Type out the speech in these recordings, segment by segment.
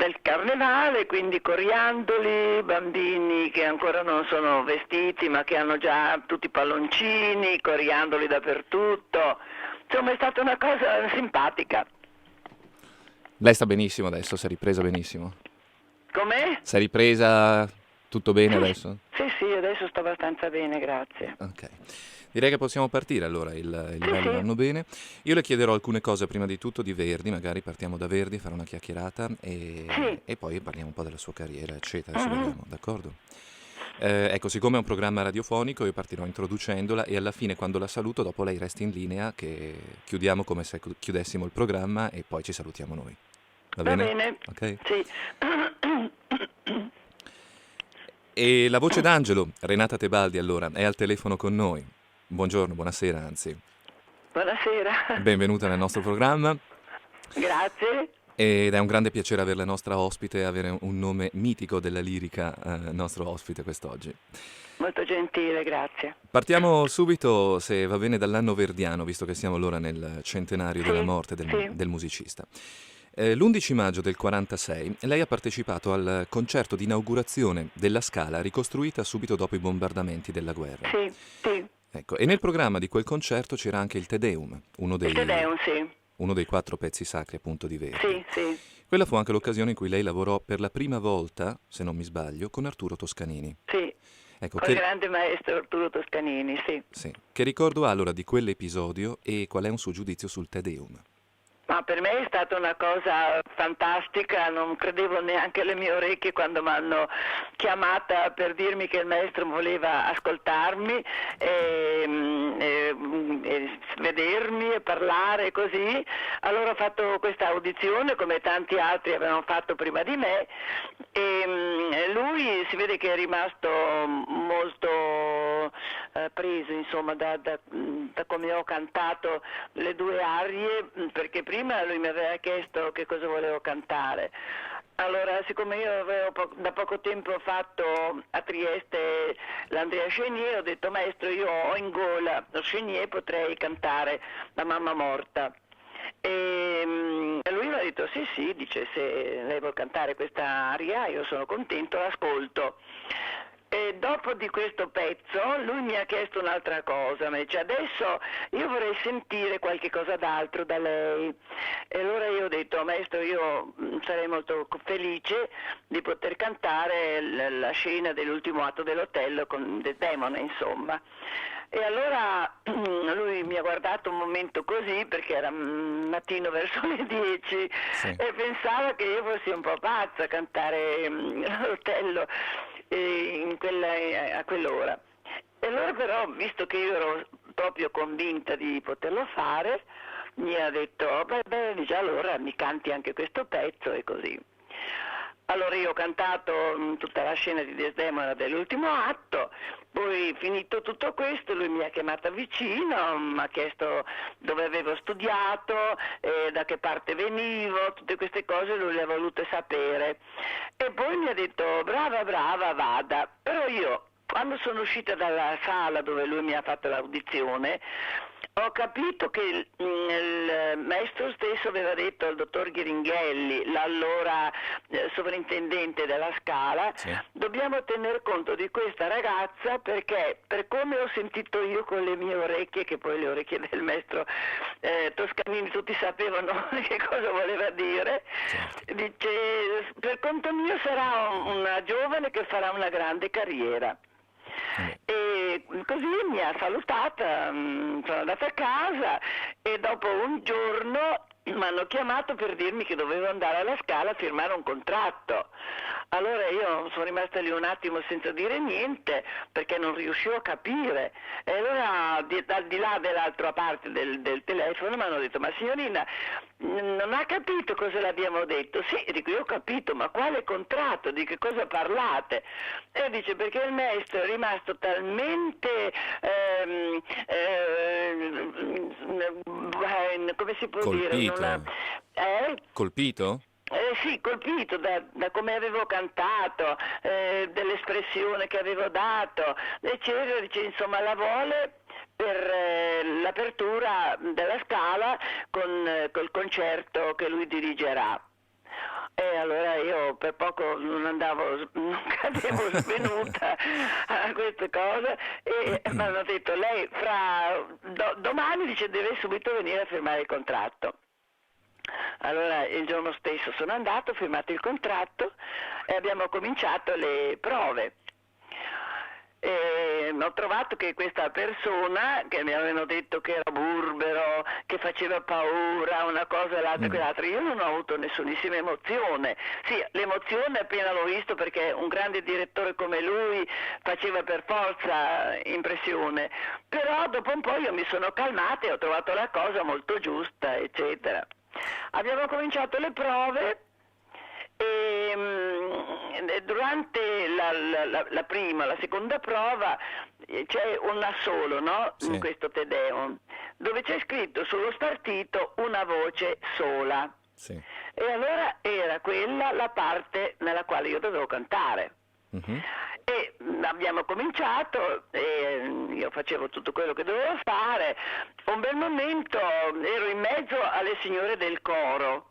del carnevale, quindi coriandoli, bambini che ancora non sono vestiti ma che hanno già tutti i palloncini, coriandoli dappertutto. Insomma, è stata una cosa simpatica. Lei sta benissimo adesso, si è ripresa benissimo? Com'è? Si è ripresa tutto bene Sì, adesso? sì, sì, adesso sto abbastanza bene, grazie. Ok. Direi che possiamo partire allora, i Sì, livelli sì, vanno bene. Io le chiederò alcune cose prima di tutto di Verdi, magari partiamo da Verdi, fare una chiacchierata sì. e poi parliamo un po' della sua carriera, eccetera, se Mhm. vogliamo, d'accordo? Ecco, siccome è un programma radiofonico, io partirò introducendola e alla fine, quando la saluto, dopo lei resti in linea, che chiudiamo come se chiudessimo il programma e poi ci salutiamo noi. Va Va bene? bene, Ok? sì. E la voce d'Angelo, Renata Tebaldi, allora, è al telefono con noi. Buongiorno, buonasera, anzi. Buonasera. Benvenuta nel nostro programma Grazie. ed è un grande piacere avere la nostra ospite e avere un nome mitico della lirica, nostro ospite quest'oggi. Molto gentile, grazie. Partiamo subito, se va bene, dall'anno verdiano, visto che siamo allora nel centenario della Sì, morte sì, del musicista. L'11 maggio del 46 lei ha partecipato al concerto di inaugurazione della Scala ricostruita subito dopo i bombardamenti della guerra. sì, sì. Ecco, e nel programma di quel concerto c'era anche il Te Deum, Il Te Deum, sì. uno dei 4 pezzi sacri appunto di Verdi. Sì, sì. Quella fu anche l'occasione in cui lei lavorò per la prima volta, se non mi sbaglio, con Arturo Toscanini. Sì, Ecco, col grande maestro Arturo Toscanini, sì. sì, che ricordo ha allora di quell'episodio e qual è un suo giudizio sul Te Deum? Ma per me è stata una cosa fantastica, non credevo neanche alle mie orecchie quando mi hanno chiamata per dirmi che il maestro voleva ascoltarmi e vedermi e parlare così. Allora ho fatto questa audizione come tanti altri avevano fatto prima di me e lui si vede che è rimasto molto preso insomma da come ho cantato le due arie, perché prima lui mi aveva chiesto che cosa volevo cantare. Allora, siccome io avevo da poco tempo fatto a Trieste l'Andrea Chenier, ho detto maestro, io ho in gola lo Chenier, potrei cantare La mamma morta. E lui mi ha detto sì sì, dice se lei vuol cantare questa aria io sono contento, l'ascolto. E dopo di questo pezzo lui mi ha chiesto un'altra cosa, mi dice adesso io vorrei sentire qualche cosa d'altro da lei. E allora io ho detto maestro, io sarei molto felice di poter cantare la scena dell'ultimo atto dell'Otello con Desdemona, insomma. E allora lui mi ha guardato un momento così, perché era mattino verso le 10, Sì. e pensava che io fossi un po' pazza a cantare l'Otello a quell'ora. E allora però, visto che io ero proprio convinta di poterlo fare, mi ha detto, "Oh, beh, già allora mi canti anche questo pezzo", e così. Allora io ho cantato tutta la scena di Desdemona dell'ultimo atto, poi finito tutto questo lui mi ha chiamata vicino, mi ha chiesto dove avevo studiato, da che parte venivo, tutte queste cose lui le ha volute sapere. E poi mi ha detto brava, brava, vada. Però io quando sono uscita dalla sala dove lui mi ha fatto l'audizione, ho capito che il maestro stesso aveva detto al dottor Ghiringhelli, l'allora sovrintendente della Scala, Sì. dobbiamo tener conto di questa ragazza perché per come ho sentito io con le mie orecchie, che poi le orecchie del maestro Toscanini tutti sapevano che cosa voleva dire, Certo. dice per conto mio sarà una giovane che farà una grande carriera. Vabbè. E così mi ha salutata, sono andata a casa e dopo un giorno mi hanno chiamato per dirmi che dovevo andare alla Scala a firmare un contratto. Allora io sono rimasta lì un attimo senza dire niente perché non riuscivo a capire. E allora al di là dell'altra parte del telefono mi hanno detto ma signorina non ha capito cosa le abbiamo detto? Sì, dico io ho capito, ma quale contratto? Di che cosa parlate? E dice perché il maestro è rimasto talmente come si può dire? Colpito? Eh? Colpito? Sì, colpito da come avevo cantato, dell'espressione che avevo dato, eccetera, dice, insomma la vuole per l'apertura della Scala col concerto che lui dirigerà. E allora io per poco non cadevo svenuta a queste cose e mi hanno detto lei domani dice deve subito venire a firmare il contratto. Allora il giorno stesso sono andato, ho firmato il contratto e abbiamo cominciato le prove. E ho trovato che questa persona che mi avevano detto che era burbero, che faceva paura, una cosa e l'altra e quell'altra, io non ho avuto nessunissima emozione. Sì, l'emozione appena l'ho visto perché un grande direttore come lui faceva per forza impressione, però dopo un po' io mi sono calmata e ho trovato la cosa molto giusta, eccetera. Abbiamo cominciato le prove e durante la seconda prova c'è un assolo, no? Sì. In questo Te Deum, dove c'è scritto sullo spartito una voce sola. Sì. E allora era quella la parte nella quale io dovevo cantare. E abbiamo cominciato e io facevo tutto quello che dovevo fare. Un bel momento ero in mezzo alle signore del coro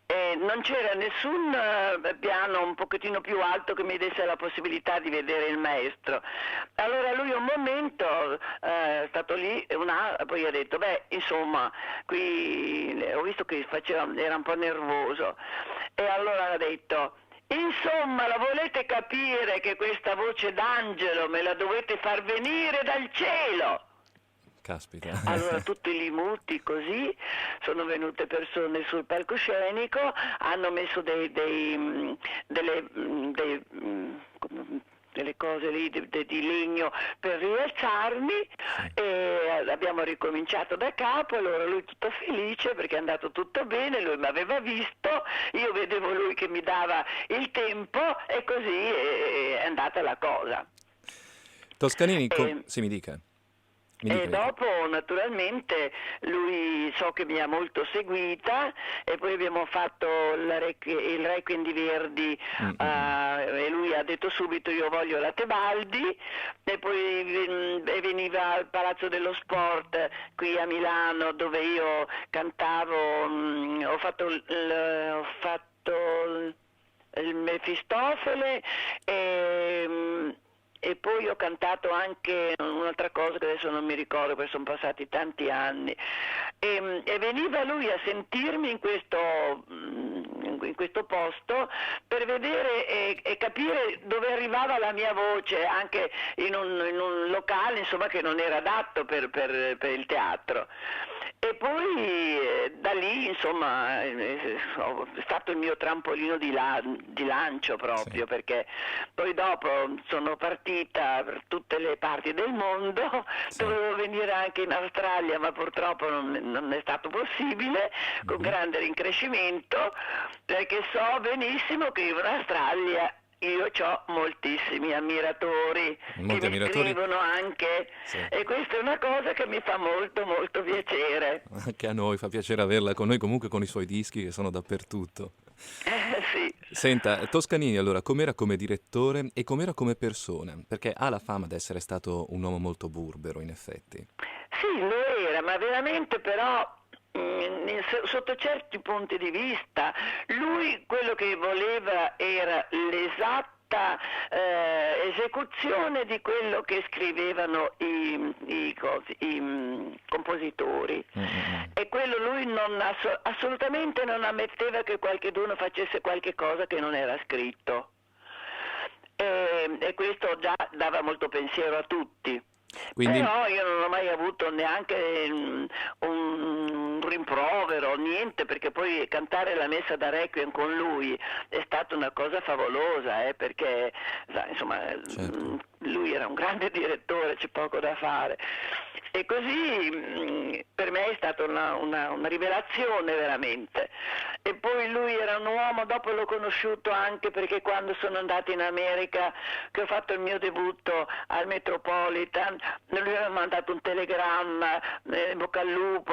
e non c'era nessun piano un pochettino più alto che mi desse la possibilità di vedere il maestro. Allora lui un momento è stato lì, poi ha detto insomma qui ho visto che era un po' nervoso e allora ha detto: insomma, la volete capire che questa voce d'angelo me la dovete far venire dal cielo? Caspita. Allora tutti lì muti così, sono venute persone sul palcoscenico, hanno messo delle cose lì di legno per rialzarmi e abbiamo ricominciato da capo. Allora lui tutto felice perché è andato tutto bene, lui mi aveva visto, io vedevo lui che mi dava il tempo e così è andata la cosa. Toscanini, sì, mi dica. E dopo naturalmente lui so che mi ha molto seguita e poi abbiamo fatto il Requiem di Verdi e lui ha detto subito io voglio la Tebaldi e poi veniva al Palazzo dello Sport qui a Milano dove io cantavo, ho fatto il Mefistofele e poi ho cantato anche un'altra cosa che adesso non mi ricordo perché sono passati tanti anni e veniva lui a sentirmi in questo posto per vedere e capire dove arrivava la mia voce anche in un locale insomma che non era adatto per il teatro. E poi da lì insomma è stato il mio trampolino di lancio proprio, sì. Perché poi dopo sono partita per tutte le parti del mondo, sì. Dovevo venire anche in Australia ma purtroppo non è stato possibile, con grande rincrescimento, perché so benissimo che in Australia io ho moltissimi ammiratori che mi scrivono anche, sì. E questa è una cosa che mi fa molto molto piacere. Anche a noi fa piacere averla con noi, comunque con i suoi dischi che sono dappertutto. Sì. Senta, Toscanini allora com'era come direttore e com'era come persona? Perché ha la fama di essere stato un uomo molto burbero in effetti. Sì, lo era, ma veramente però sotto certi punti di vista lui quello che voleva era l'esatta esecuzione di quello che scrivevano i compositori e quello lui assolutamente non ammetteva che qualcheduno facesse qualche cosa che non era scritto e questo già dava molto pensiero a tutti. Quindi... Però io non ho mai avuto neanche un rimprovero, niente, perché poi cantare la messa da Requiem con lui è stata una cosa favolosa, perché insomma certo. Lui era un grande direttore, c'è poco da fare. E così per me è stata una rivelazione veramente. E poi lui era un uomo, dopo l'ho conosciuto anche perché quando sono andata in America, che ho fatto il mio debutto al Metropolitan, lui aveva mandato un telegramma, in bocca al lupo,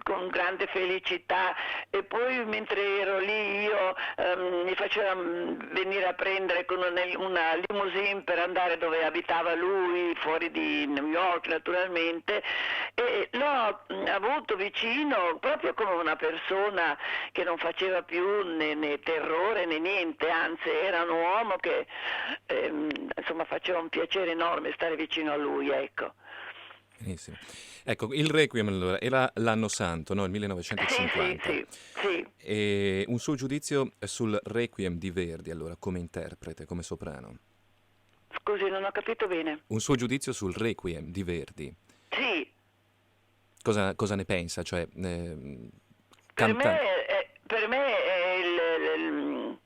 con grande felicità, e poi mentre ero lì io mi faceva venire a prendere con una limousine per andare dove abitava lui, fuori di New York naturalmente, e l'ho avuto vicino proprio come una persona che non faceva più né terrore né niente, anzi era un uomo che insomma faceva un piacere enorme stare vicino a lui, ecco. Benissimo. Ecco, il Requiem allora, era l'anno santo, no? Il Sì, 1950. sì. E un suo giudizio sul Requiem di Verdi, allora, come interprete, come soprano. Scusi, non ho capito bene. Un suo giudizio sul Requiem di Verdi. Sì, Cosa ne pensa? Cioè, per canta... per me è il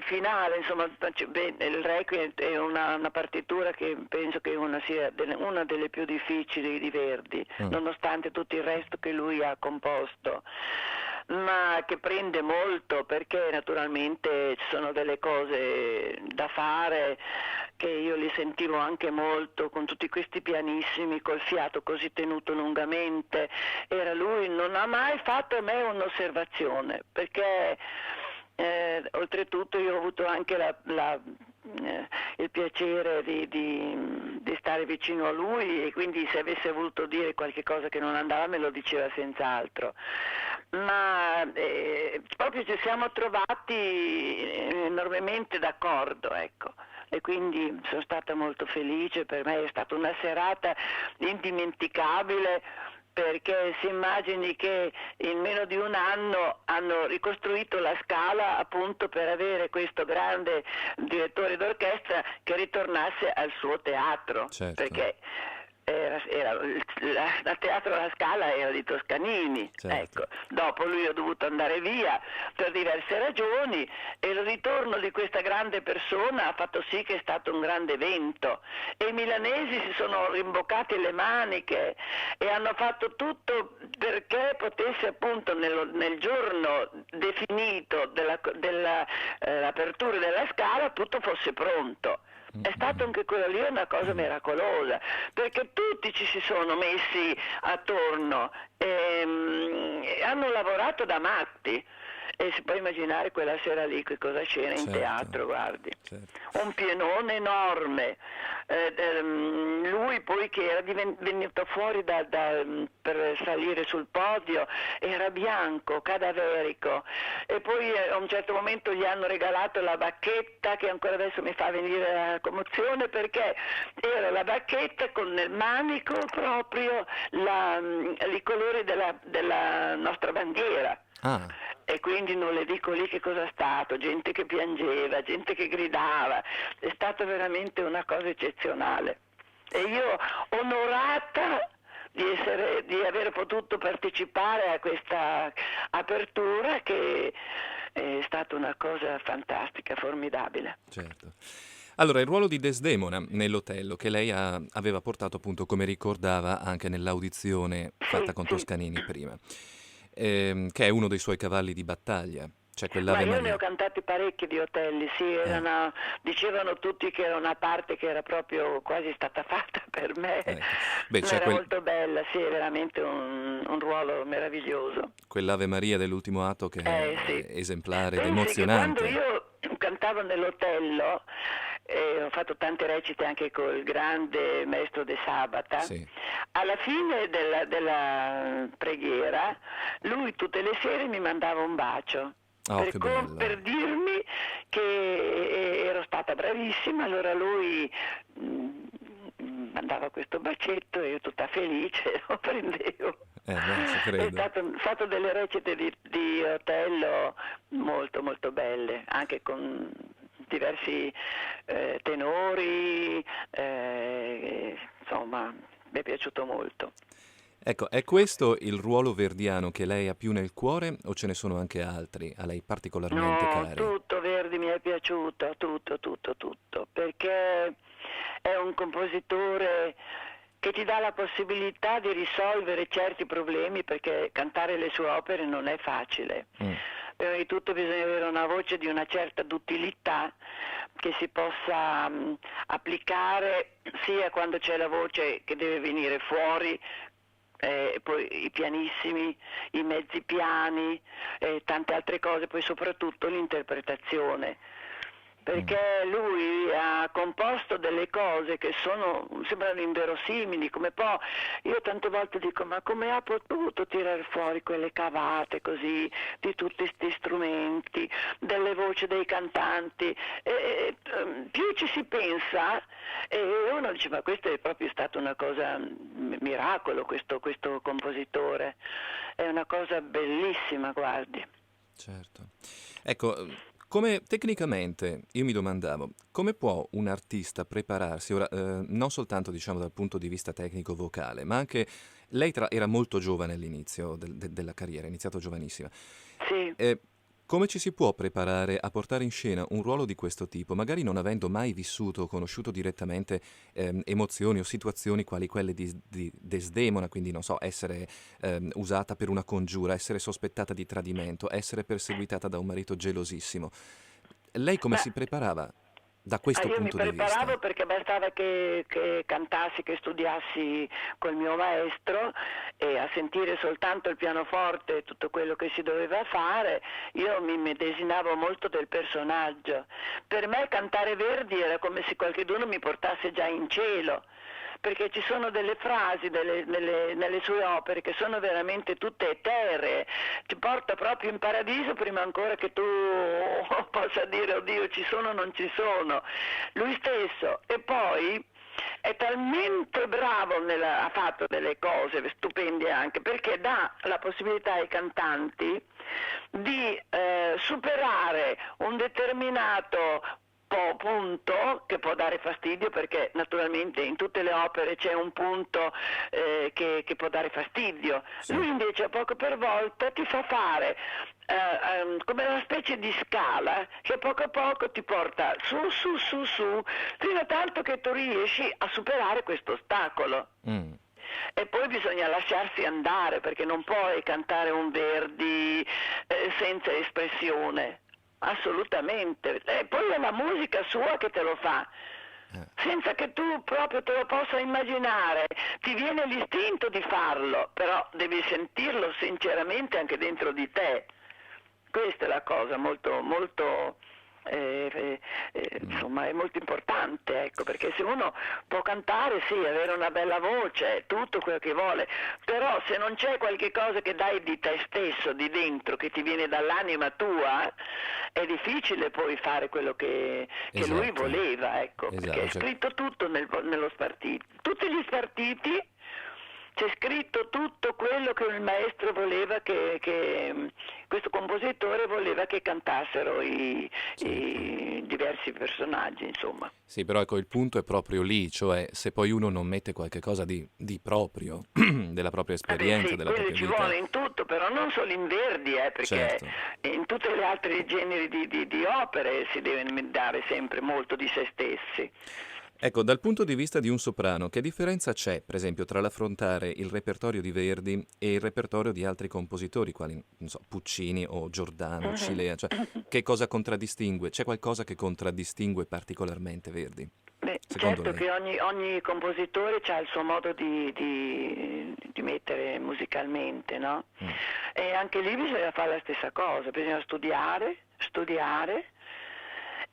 finale, insomma, il Requiem è una partitura che penso che sia una delle più difficili di Verdi, Mm. nonostante tutto il resto che lui ha composto, ma che prende molto perché naturalmente ci sono delle cose da fare che io li sentivo anche molto con tutti questi pianissimi col fiato così tenuto lungamente. Era lui, non ha mai fatto a me un'osservazione perché oltretutto io ho avuto anche il piacere di stare vicino a lui e quindi se avesse voluto dire qualche cosa che non andava me lo diceva senz'altro, ma proprio ci siamo trovati enormemente d'accordo, ecco. E quindi sono stata molto felice, per me è stata una serata indimenticabile perché si immagini che in meno di un anno hanno ricostruito la Scala appunto per avere questo grande direttore d'orchestra che ritornasse al suo teatro, Certo. perché il teatro alla Scala era di Toscanini, Certo. ecco. Dopo lui è dovuto andare via per diverse ragioni e il ritorno di questa grande persona ha fatto sì che è stato un grande evento e i milanesi si sono rimboccati le maniche e hanno fatto tutto perché potesse appunto nel giorno definito dell'apertura della Scala tutto fosse pronto. È stato anche quello lì una cosa miracolosa, perché tutti ci si sono messi attorno e hanno lavorato da matti. E si può immaginare quella sera lì che cosa c'era in Certo. teatro, guardi. Certo. Un pienone enorme. Lui poi che era venuto fuori per salire sul podio era bianco, cadaverico e poi a un certo momento gli hanno regalato la bacchetta che ancora adesso mi fa venire la commozione perché era la bacchetta con nel manico proprio i colori della nostra bandiera. Ah, E quindi non le dico lì che cosa è stato, gente che piangeva, gente che gridava, è stata veramente una cosa eccezionale. E io onorata di aver potuto partecipare a questa apertura che è stata una cosa fantastica, formidabile. certo. Allora, il ruolo di Desdemona nell'Otello, che lei aveva portato appunto, come ricordava, anche nell'audizione fatta con Sì. Toscanini prima, che è uno dei suoi cavalli di battaglia, cioè Ma quell'Ave io ne Maria. ho cantati parecchi di Otelli, sì, dicevano tutti che era una parte che era proprio quasi stata fatta per me, Beh, c'è era molto bella, sì, è veramente un ruolo meraviglioso. quell'Ave Maria dell'ultimo atto che è Sì. esemplare ed Pensi che quando emozionante. io cantavo nell'Otello, ho fatto tante recite anche col grande maestro De Sabata, Sì. alla fine della preghiera lui tutte le sere mi mandava un bacio. Oh, che bello. Per dirmi che ero stata bravissima, allora lui mandava questo bacetto e io tutta felice lo prendevo. No, ci È credo. stato delle recite di Otello molto molto belle, anche con diversi tenori, insomma mi è piaciuto molto. Ecco, è questo il ruolo verdiano che lei ha più nel cuore o ce ne sono anche altri a lei particolarmente No, cari? tutto Verdi mi è piaciuto, tutto, perché è un compositore che ti dà la possibilità di risolvere certi problemi, perché cantare le sue opere non è facile. Prima di tutto bisogna avere una voce di una certa duttilità che si possa applicare sia quando c'è la voce che deve venire fuori, poi i pianissimi, i mezzi piani e tante altre cose, poi soprattutto l'interpretazione. perché lui ha composto delle cose che sembrano inverosimili, come poi io tante volte dico, ma come ha potuto tirare fuori quelle cavate così di tutti questi strumenti, delle voci dei cantanti, più ci si pensa e uno dice, ma questo è proprio stata una cosa, miracolo questo compositore, è una cosa bellissima, guardi. Certo. Ecco, come tecnicamente, io mi domandavo, come può un artista prepararsi, ora, non soltanto diciamo dal punto di vista tecnico-vocale, ma anche lei era molto giovane all'inizio della carriera, ha iniziato giovanissima. Sì. Come ci si può preparare a portare in scena un ruolo di questo tipo, magari non avendo mai vissuto o conosciuto direttamente emozioni o situazioni quali quelle di Desdemona, quindi non so, essere usata per una congiura, essere sospettata di tradimento, essere perseguitata da un marito gelosissimo. Lei come Beh, si preparava da questo io mi punto di vista? preparavo perché bastava che cantassi, che studiassi col mio maestro e a sentire soltanto il pianoforte e tutto quello che si doveva fare, io mi medesimavo molto del personaggio. Per me cantare Verdi era come se qualcuno mi portasse già in cielo, perché ci sono delle frasi nelle sue opere che sono veramente tutte eteree, ti porta proprio in paradiso prima ancora che tu possa dire oddio ci sono o non ci sono, lui stesso. E poi è talmente bravo, ha fatto delle cose stupende anche, perché dà la possibilità ai cantanti di superare un determinato punto che può dare fastidio, perché naturalmente in tutte le opere c'è un punto che può dare fastidio. Sì. Lui invece poco per volta ti fa fare come una specie di scala che poco a poco ti porta su, fino a tanto che tu riesci a superare questo ostacolo. E poi bisogna lasciarsi andare, perché non puoi cantare un Verdi senza espressione. Assolutamente, e poi è la musica sua che te lo fa, senza che tu proprio te lo possa immaginare, ti viene l'istinto di farlo, però devi sentirlo sinceramente anche dentro di te. Questa è la cosa molto, molto, insomma, è molto importante, ecco, perché se uno può cantare, sì, avere una bella voce, tutto quello che vuole, però se non c'è qualche cosa che dai di te stesso, di dentro, che ti viene dall'anima tua, è difficile poi fare quello che lui Esatto, voleva, ecco, perché è esatto, scritto tutto nello spartito, tutti gli spartiti. C'è scritto tutto quello che il maestro voleva che questo compositore voleva che cantassero i diversi personaggi, insomma. Sì, però ecco, il punto è proprio lì, cioè se poi uno non mette qualche cosa di proprio, della propria esperienza, Sì, della quello propria ci vita. vuole in tutto, però non solo in Verdi, perché Certo. in tutti gli altri generi di opere si deve dare sempre molto di se stessi. Ecco, dal punto di vista di un soprano, che differenza c'è, per esempio, tra l'affrontare il repertorio di Verdi e il repertorio di altri compositori, quali, non so, Puccini o Giordano, Cilea, cioè che cosa contraddistingue? C'è qualcosa che contraddistingue particolarmente Verdi, Beh, secondo certo lei? che ogni compositore ha il suo modo di mettere musicalmente, no? E anche lì bisogna fare la stessa cosa, bisogna studiare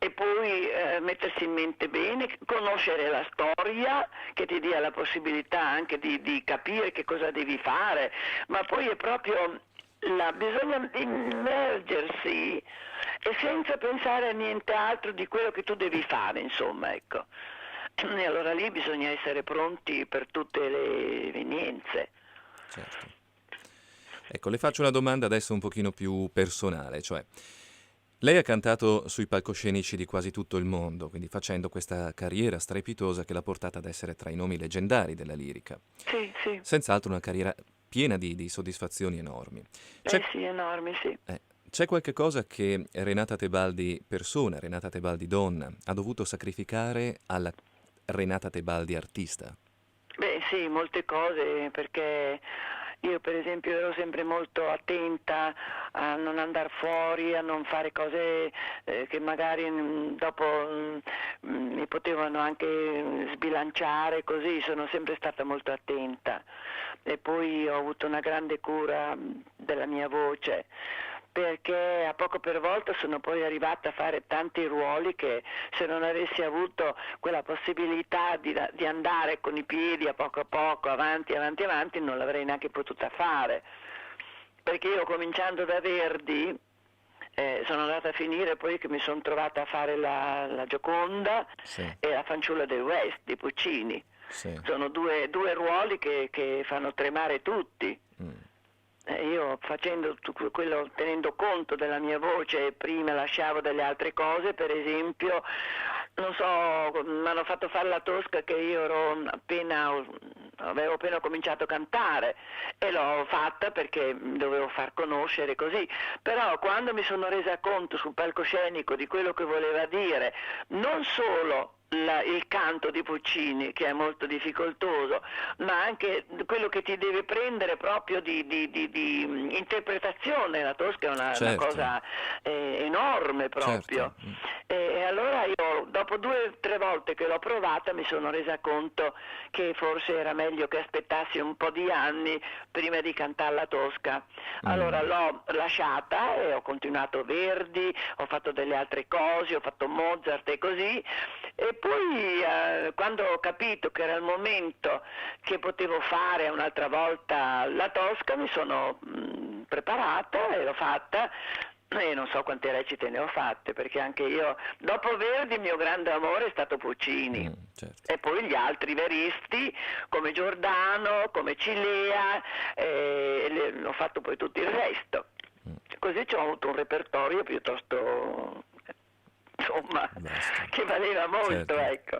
e poi mettersi in mente bene, conoscere la storia che ti dia la possibilità anche di capire che cosa devi fare, ma poi è proprio bisogna immergersi e senza pensare a niente altro di quello che tu devi fare, insomma, ecco. E allora lì bisogna essere pronti per tutte le evenienze. Certo. Ecco, le faccio una domanda adesso un pochino più personale, cioè lei ha cantato sui palcoscenici di quasi tutto il mondo, quindi facendo questa carriera strepitosa che l'ha portata ad essere tra i nomi leggendari della lirica. Sì, sì. Senz'altro una carriera piena di soddisfazioni enormi. C'è, Sì, enormi, sì. c'è qualche cosa che Renata Tebaldi persona, Renata Tebaldi donna, ha dovuto sacrificare alla Renata Tebaldi artista? Beh, sì, molte cose, perché io per esempio ero sempre molto attenta a non andare fuori, a non fare cose che magari dopo mi potevano anche sbilanciare, così sono sempre stata molto attenta. E poi ho avuto una grande cura della mia voce, perché a poco per volta sono poi arrivata a fare tanti ruoli che se non avessi avuto quella possibilità di andare con i piedi a poco, avanti, non l'avrei neanche potuta fare, perché io cominciando da Verdi sono andata a finire poi che mi sono trovata a fare la Gioconda Sì, e la Fanciulla del West di Puccini. sì. Sono due ruoli che fanno tremare tutti. Mm. Io facendo quello, tenendo conto della mia voce, prima lasciavo delle altre cose, per esempio, non so, mi hanno fatto fare la Tosca che io avevo appena cominciato a cantare e l'ho fatta perché dovevo far conoscere così, però quando mi sono resa conto sul palcoscenico di quello che voleva dire, non solo il canto di Puccini che è molto difficoltoso, ma anche quello che ti deve prendere proprio di interpretazione. La Tosca è una Certo, cosa enorme proprio. certo. Mm. E allora io dopo 2 o 3 volte che l'ho provata mi sono resa conto che forse era meglio che aspettassi un po' di anni prima di cantare la Tosca. Allora l'ho lasciata e ho continuato Verdi, ho fatto delle altre cose, ho fatto Mozart e così, e poi quando ho capito che era il momento che potevo fare un'altra volta la Tosca mi sono preparata e l'ho fatta. E non so quante recite ne ho fatte, perché anche io, dopo Verdi, il mio grande amore è stato Puccini. Certo. E poi gli altri veristi, come Giordano, come Cilea, ho fatto poi tutto il resto. Così ho avuto un repertorio piuttosto, insomma, Vasto. che valeva molto, Certo. ecco.